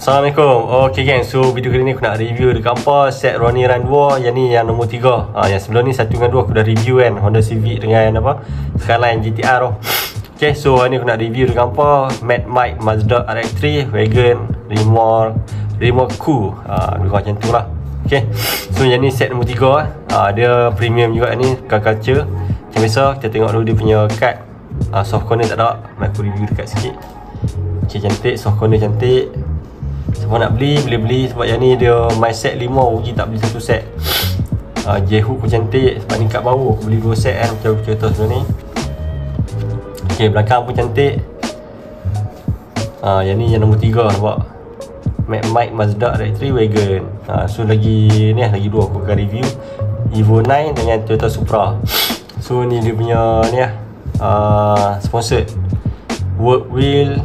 Assalamualaikum. Okay gang, so video kali ni aku nak review dekat apa set Ronnie Run 2. Yang ni yang nombor 3. Yang sebelum ni 1 dengan 2 aku dah review kan, Honda Civic dengan apa Skyline GTR tu. Okay, so hari ni aku nak review dekat apa Mad Mike Mazda RX-3 Wagon Remorque Cool. Lebih kurang macam tu lah. Okay, so yang ni set nombor 3. Dia premium juga ni, car culture. Macam biasa, kita tengok dulu dia punya card. Soft corner tak ada, aku review dekat sikit. Okay, cantik, soft corner cantik. Siapa nak beli, boleh beli. Sebab yang ni dia my set 5, rugi tak beli satu set. J-hook pun cantik. Sebab ni kat bawah aku beli 2 set kan, macam cerita sebelum ni. Ok, belakang pun cantik. Yang ni yang nombor 3 nampak, Mad Mike Mazda RX-3 Wagon. So lagi ni lagi 2 aku akan review, Evo 9 dengan Toyota Supra. So ni dia punya ni sponsored work wheel.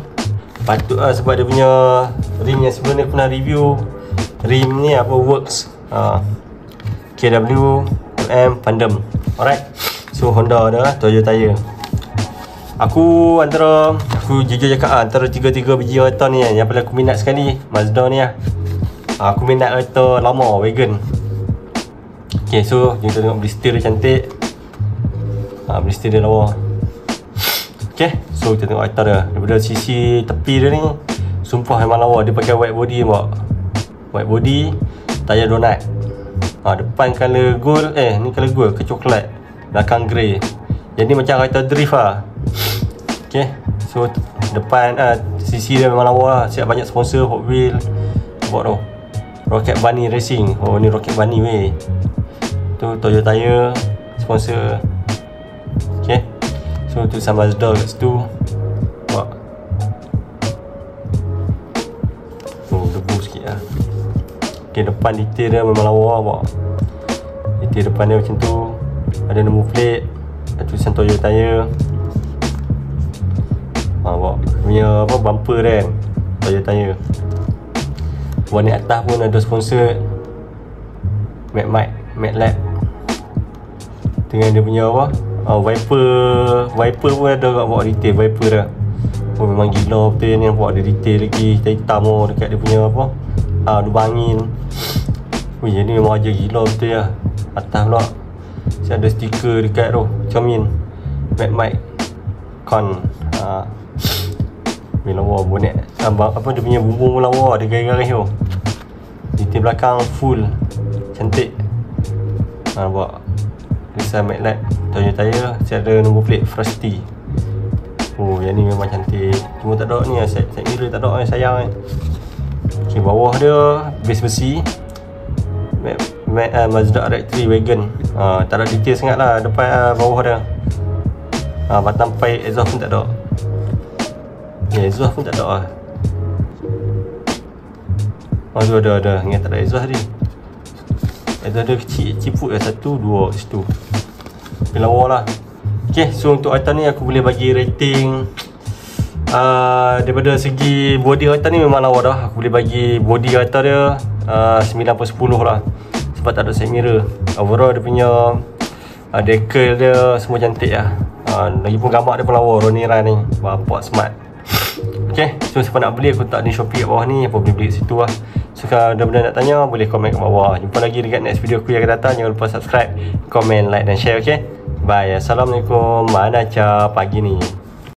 Patut lah sebab dia punya rim yang sebelum ni aku pernah review, rim ni apa works, KW M Pandem. Alright, so Honda ada, Toyota tire. Aku jujur cakap antara 3 biji kereta ni yang paling aku minat sekali Mazda ni lah. Aku minat kereta lama Wagon. Okay, so kita tengok blister dia cantik. Blister dia lawa. Okay, so kita tengok kereta dia. Daripada sisi tepi dia ni, sumpah memang lawa. Dia pakai white body nampak, white body, tayar donut. Depan colour gold, ni colour gold ke coklat, belakang grey. Jadi macam kereta drift lah. Okay, so depan sisi dia memang lawa lah. Siap banyak sponsor, Hot Wheels buat tu, Rocket Bunny Racing. Oh ni Rocket Bunny weh. Tu Toyota tire sponsor. Okay, so tulisan Mazda kat situ. Nampak, debu sikit lah. Okay, depan detail dia memang lawa nampak. Detail depan dia macam tu. Ada nombor plate, ada tulisan Toyota tire. Nampak punya apa bumper kan, Toyota tire. Warna atas pun ada sponsor Mad Mike, Mad Lab. Dengan dia punya apa wiper pun ada kat bawah detail wiper dah. Oh memang gila betul ni, nampak ada detail lagi hitam dekat dia punya apa lubang angin. Yang ni memang aja gila betul ya. Atas pula ada stiker dekat tu, cermin Mad Mike Con. Ni lawa bonet. Apa dia punya bumbung pun lawa, ada garis-garis tu. Detail belakang full cantik. Nampak tulisan Mad Lab, Toyota tire. Saya ada nombor plate Frosty. Oh yang ni memang cantik. Cuma tak ada ni set mirror tak ada, sayang kan. Okay, bawah dia base besi Mazda RX-3 Wagon. Tak ada detail sangat lah depan, bawah dia. Batang pipe exhaust pun tak ada. Exhaust pun tak ada lah. Tu ada. Ingat tak ada exhaust tadi. Exhaust dia kecil, ciput lah, 1, 2 kat situ. Lawa lah. Okay, so untuk kereta ni aku boleh bagi rating, daripada segi body kereta ni memang lawa dah. Aku boleh bagi body kereta dia 9/10 lah. Sebab tak ada side mirror. Overall dia punya decal dia semua cantik lah. Lagipun gambar dia pun lawa, Ronnie Run ni, bapak smart. Okay, so siapa nak beli aku tak di Shopee kat bawah ni, apa boleh beli kat situ lah. So kalau ada benda nak tanya, boleh komen kat bawah. Jumpa lagi dekat next video aku yang akan datang. Jangan lupa subscribe, komen, like dan share. Okay, bye. Assalamualaikum. Mana pagi ni.